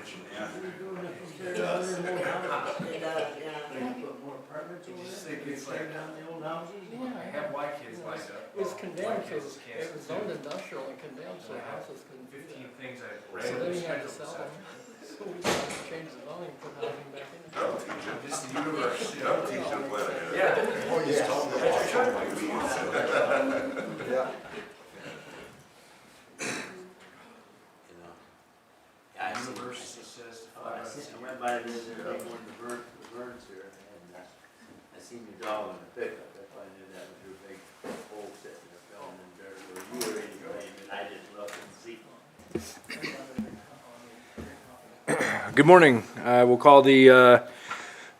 mentioned that. It does, yeah. Put more apartments You over just there, think it's tear like, down the old houses. I have white kids lined up. It's condemned, White so kids can't it was do zoned industrial and condemned, so I have houses couldn't do 15 that. things I So then randomly he had to scheduled sell this them, afternoon. so we had to change the zoning, put housing back in. That'll teach him. Just the universe, you know? That'll teach him what it is. Yeah. Oh, he's told me about it. Yeah. Yeah, I The see. universe says to I went by there the other day, one of the birds here, and I seen your dog in the pickup. That's why I knew that was your big old sitting there filming there where you were anyway, and I didn't look and see. Good morning. We'll call the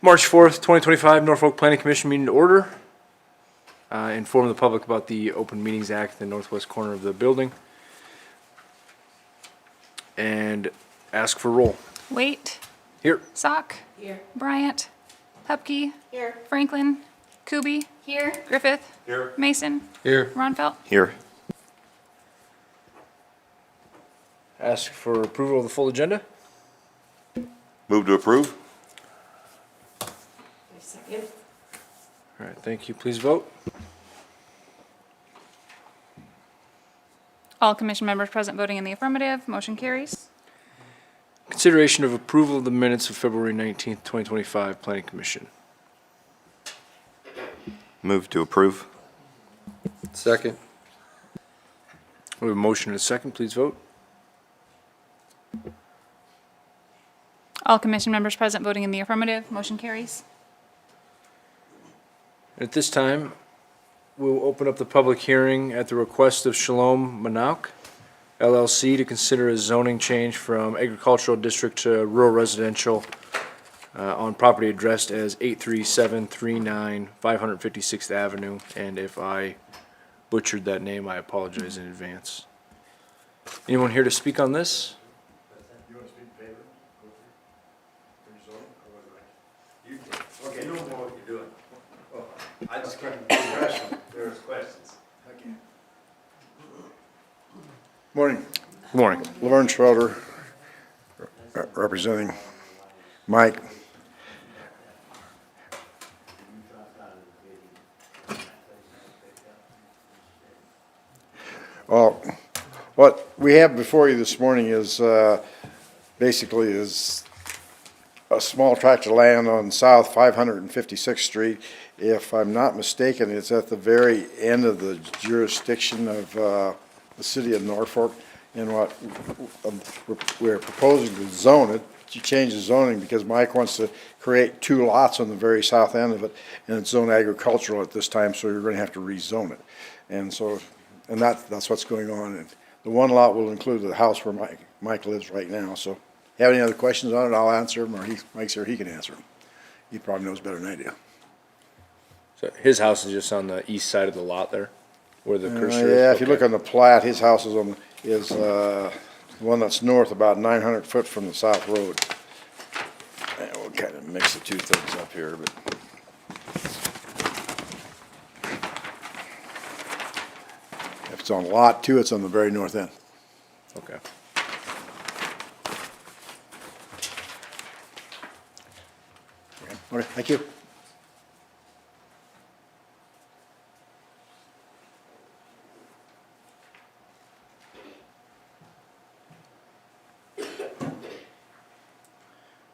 March 4th, 2025 Norfolk Planning Commission meeting to order. Inform the public about the Open Meetings Act in the northwest corner of the building. And ask for roll. Wait, Here. Sock, Here. Bryant, Hupkey, Here. Franklin, Kuby, Here. Griffith, Here. Mason, Here. Ronfelt. Here. Ask for approval of the full agenda. Move to approve? All right, thank you. Please vote. All commission members present voting in the affirmative, motion carries. Consideration of approval of the minutes of February 19th, 2025 Planning Commission. Move to approve? Second. We have a motion and a second. Please vote. All commission members present voting in the affirmative, motion carries. At this time, we'll open up the public hearing at the request of Shalom Manauk LLC to consider a zoning change from agricultural district to rural residential on property addressed as 83739 556th Avenue. And if I butchered that name, I apologize in advance. Anyone here to speak on this? You want to speak in favor? Go through. For your zoning, or what, right? Okay, you don't know what you're doing. I just came to question, there's questions. Okay. Morning, Good morning. Laverne Schroeder, representing Mike. Well, what we have before you this morning is, basically is a small tract of land on South 556th Street. If I'm not mistaken, it's at the very end of the jurisdiction of the city of Norfolk. And what we're proposing to zone it, to change the zoning, because Mike wants to create two lots on the very south end of it, and it's zoned agricultural at this time, so you're going to have to rezone it. And so, and that's what's going on. And the one lot will include the house where Mike lives right now. So, if you have any other questions on it, I'll answer them, or Mike's here, he can answer them. He probably knows better than I do. So his house is just on the east side of the lot there, where the cursor is? Yeah, if you Okay. look on the plat, his house is the one that's north, about 900 foot from the south road. And we'll kind of mix the two things up here, but. If it's on lot 2, it's on the very north end. Okay. Okay, thank you.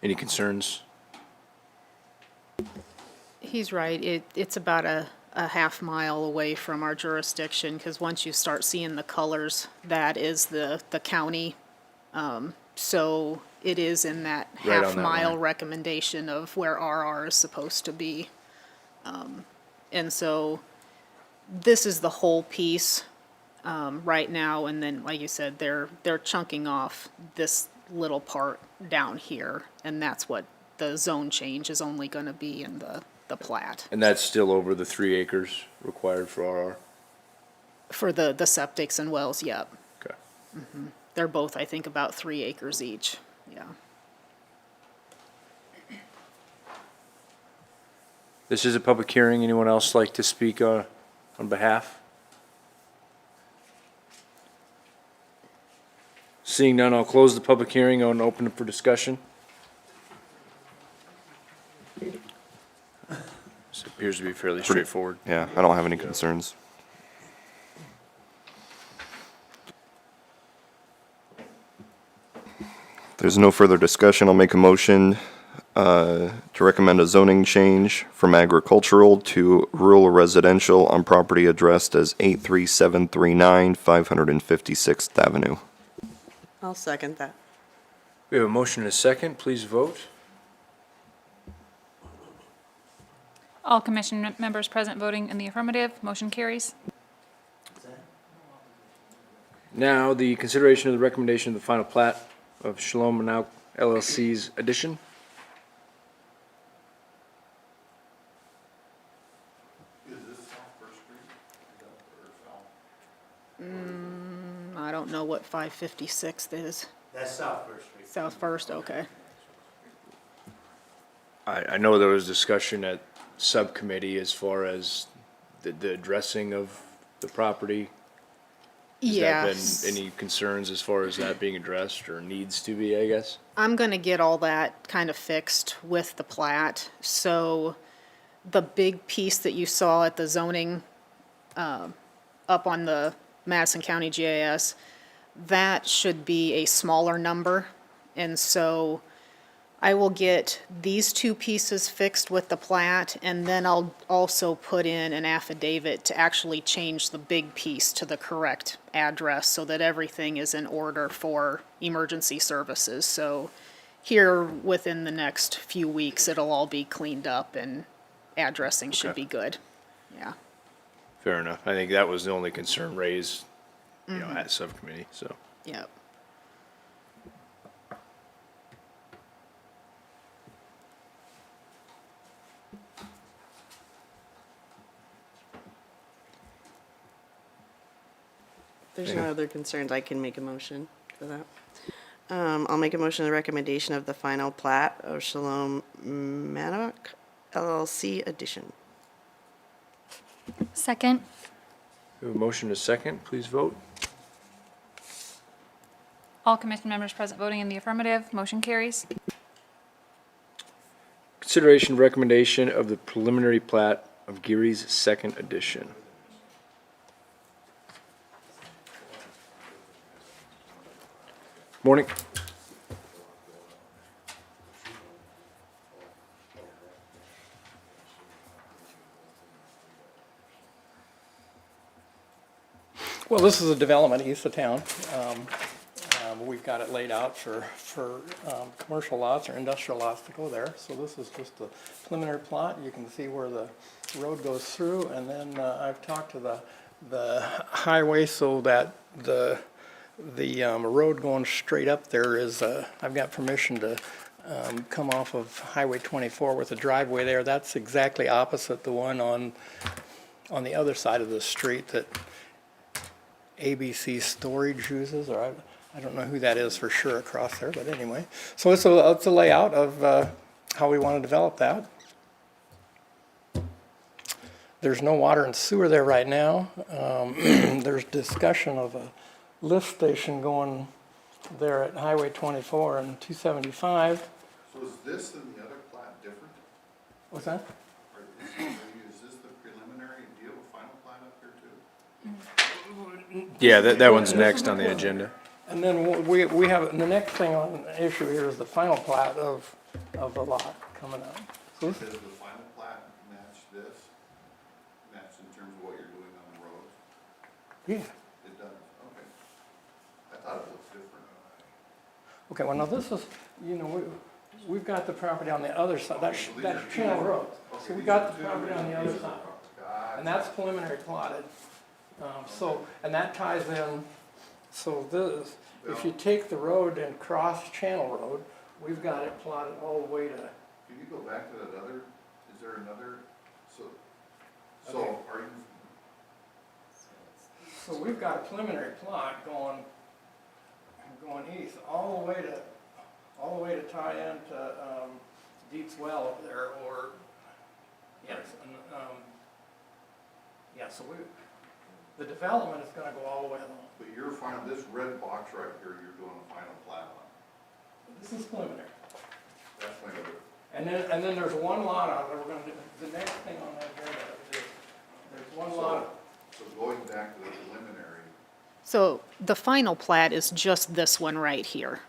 Any concerns? He's right. It's about a half mile away from our jurisdiction, because once you start seeing the colors, that is the county. So it is in that Right on half that mile line. recommendation of where RR is supposed to be. And so this is the whole piece right now, and then, like you said, they're chunking off this little part down here, and that's what the zone change is only gonna be in the plat. And that's still over the 3 acres required for RR? For the septics and wells, yep. Okay. They're both, I think, about 3 acres each, yeah. This is a public hearing. Anyone else like to speak on behalf? Seeing none, I'll close the public hearing and open it for discussion. This appears to be fairly straightforward. Yeah, I don't have any concerns. If there's no further discussion, I'll make a motion to recommend a zoning change from agricultural to rural residential on property addressed as 83739 556th Avenue. I'll second that. We have a motion and a second. Please vote. All commission members present voting in the affirmative, motion carries. Now, the consideration of the recommendation of the final plat of Shalom Manauk LLC's addition. I don't know what 556th is. That's South First Street. South First, okay. I know there was discussion at subcommittee as far as the addressing of the property. Has there Yes. been any concerns as far as that being addressed or needs to be, I guess? I'm gonna get all that kind of fixed with the plat. So the big piece that you saw at the zoning, up on the Madison County GIS, that should be a smaller number. And so I will get these two pieces fixed with the plat, and then I'll also put in an affidavit to actually change the big piece to the correct address so that everything is in order for emergency services. So here, within the next few weeks, it'll all be cleaned up and addressing should Okay. be good. Yeah. Fair enough. I think that was the only concern raised, at subcommittee, so. Yep. If there's no other concerns, I can make a motion for that. I'll make a motion of the recommendation of the final plat of Shalom Manauk LLC addition. Second. We have a motion and a second. Please vote. All commission members present voting in the affirmative, motion carries. Consideration of recommendation of the preliminary plat of Geary's second edition. Morning. Well, this is a development east of town. We've got it laid out for commercial lots or industrial lots to go there. So this is just a preliminary plot. You can see where the road goes through, and then I've talked to the highway so that the road going straight up there is, I've got permission to come off of Highway 24 with a driveway there. That's exactly opposite the one on the other side of the street that ABC Storage uses, or I don't know who that is for sure across there, but anyway. So it's a layout of how we want to develop that. There's no water and sewer there right now. There's discussion of a lift station going there at Highway 24 and 275. So is this and the other plat different? What's that? Or is this the preliminary deal with final plat up here too? Yeah, that one's next on the agenda. And then we have, the next thing on the issue here is the final plat of the lot coming up. So this, Does the final plat match this? Match in terms of what you're doing on the road? yeah. It does, okay. I thought it looks different. Okay, well, now this is, we've got the property on the other side, that's Channel Road. So we got the property on the other side, and that's preliminary plotted. And that ties in, so this, if you take the road and cross Channel Road, we've got it plotted all the way to, Can you go back to that other, is there another, so Okay. are you, so we've got a preliminary plot going east, all the way to tie into, Deep's Well over there, or, yes, and, yeah, so The development is gonna go all the way along. But you're final, this red box right here, you're doing a final plat on. This is preliminary. That's my other. And then there's one lot on there, we're gonna do, the next thing on that agenda is, there's one lot. So going back to the preliminary, So the final plat is just this one right here.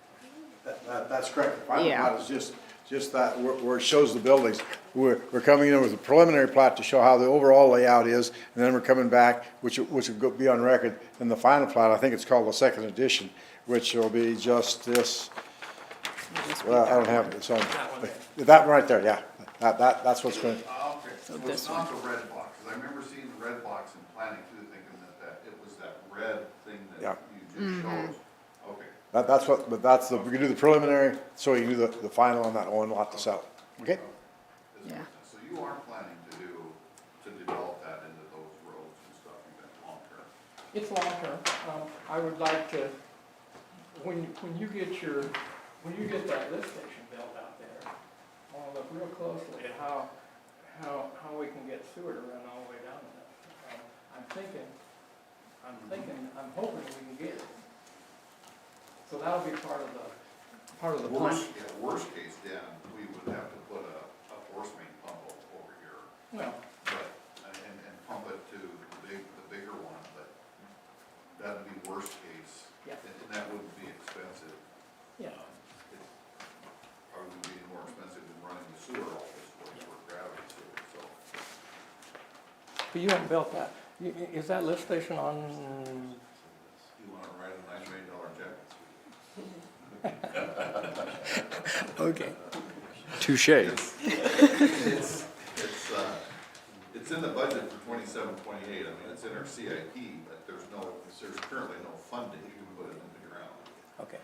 That's correct. The final Yeah. plat is just that, where it shows the buildings. We're coming in with a preliminary plat to show how the overall layout is, and then we're coming back, which will be on record. And the final plat, I think it's called the second edition, which will be just this, well, I don't have it, it's on, that one right there, yeah. That's what's going, okay, so this it's not the red box, 'cause I remember seeing the red box in planning too, thinking that it was that red thing Yeah. that you just showed. Okay, that's what, but that's the, we can do the preliminary, so you can do the final on that one lot to sell. Okay? this Yeah. makes sense. So you are planning to develop that into those roads and stuff, even long term? It's long-term. I would like to, when you get that lift station built out there, I wanna look real closely at how we can get sewer to run all the way down to that. I'm hoping we can get it. So that'll be part of the plan. Worst case, Dan, we would have to put a force main pump over here, Well, but, and pump it to the bigger one, but that'd be worst case. Yeah. And that wouldn't be expensive. yeah, It's probably be more expensive than running the sewer all this way for gravity sewer, so. but you haven't built that. Is that lift station on, You wanna write a $9 million check? okay. Touche. It's in the budget for 27-28. I mean, it's in our CIP, but there's currently no funding to put it in the ground. Okay.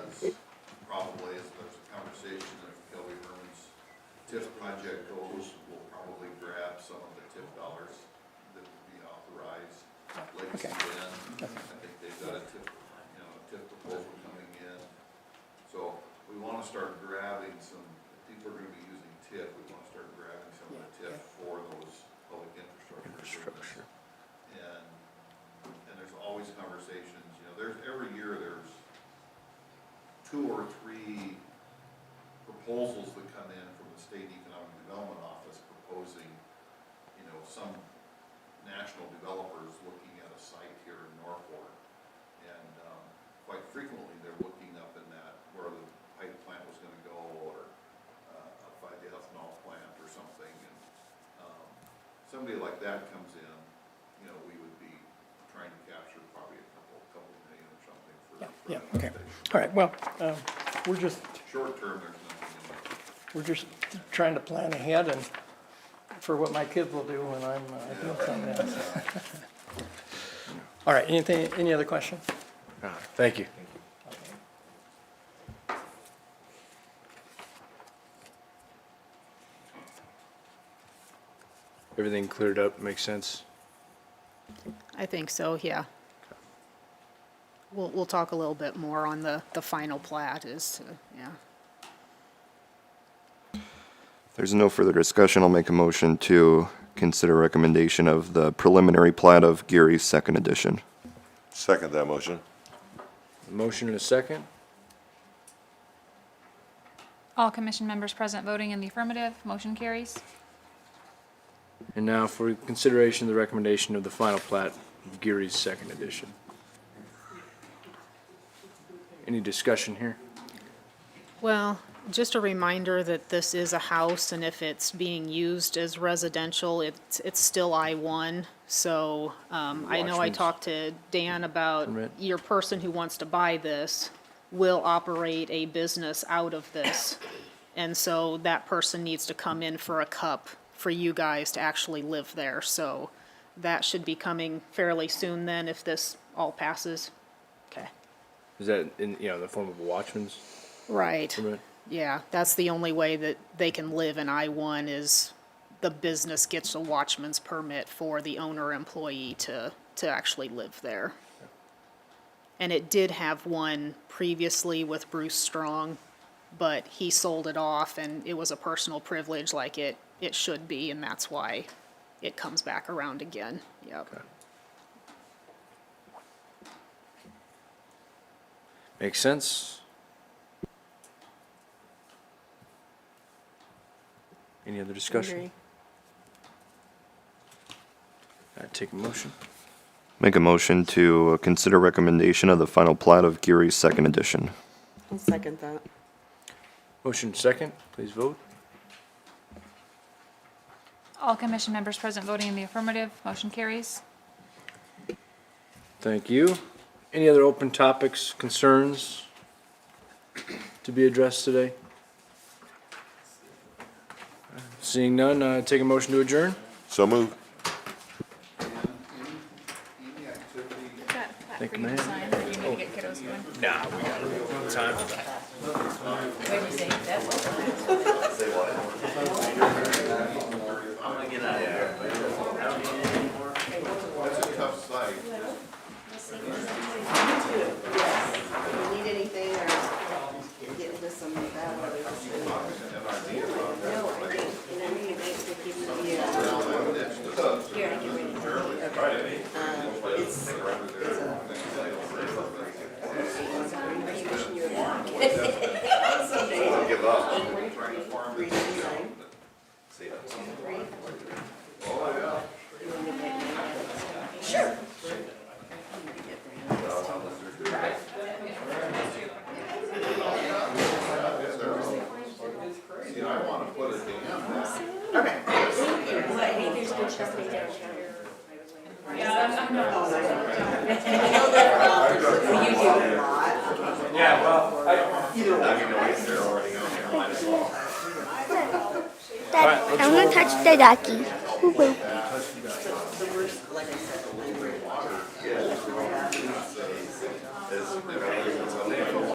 As probably as there's a conversation if Kelly Herman's TIF project goes, we'll probably grab some of the TIF dollars that would be authorized. Legacy Bend, I think they've got a TIF proposal coming in. So we wanna start grabbing some, if people are gonna be using TIF, we wanna start grabbing some of the TIF for those public infrastructure. And there's always conversations, every year there's 2 or 3 proposals that come in from the State Economic Development Office proposing, some national developers looking at a site here in Norfolk. And, quite frequently, they're looking up in that, where the pipe plant was gonna go, or, up by the ethanol plant or something, and, somebody like that comes in, we would be trying to capture probably a couple million or something for. Yeah, okay. All right, well, we're just Short term, there's nothing in it. We're just trying to plan ahead and for what my kids will do when I'm doing something else. All right, any other questions? Thank you. Everything cleared up, makes sense? I think so, yeah. We'll talk a little bit more on the final plat yeah. If there's no further discussion, I'll make a motion to consider recommendation of the preliminary plat of Geary's second edition. Second that motion. A motion and a second? All commission members present voting in the affirmative, motion carries. And now for consideration of the recommendation of the final plat of Geary's second edition. Any discussion here? Well, just a reminder that this is a house, and if it's being used as residential, it's still I-1. So, I know I Watchman's talked to Dan about permit. your person who wants to buy this will operate a business out of this. And so that person needs to come in for a cup for you guys to actually live there. So that should be coming fairly soon then, if this all passes. Okay. Is that in, the form of a watchman's Right. permit? Yeah, that's the only way that they can live in I-1 is the business gets a watchman's permit for the owner-employee to actually live there. And it did have one previously with Bruce Strong, but he sold it off and it was a personal privilege like it should be, and that's why it comes back around again, yep. Makes sense? Any other discussion? Agree. I'd take a motion. Make a motion to consider recommendation of the final plat of Geary's second edition. I'll second that. Motion second, please vote. All commission members present voting in the affirmative, motion carries. Thank you. Any other open topics, concerns to be addressed today? Seeing none, take a motion to adjourn. So move. Thank you, ma'am. That's a tough site. Need anything or get into some bad weather? No, I think, and I mean, thanks for keeping me, here, I can read it. Okay. It's a. Are you wishing you were back? Someday. Give up. 399. Sure. See, I wanna put a dam. Okay. Hey, there's good stuff in there. Yeah, well, Dad, I'm gonna touch the ducky.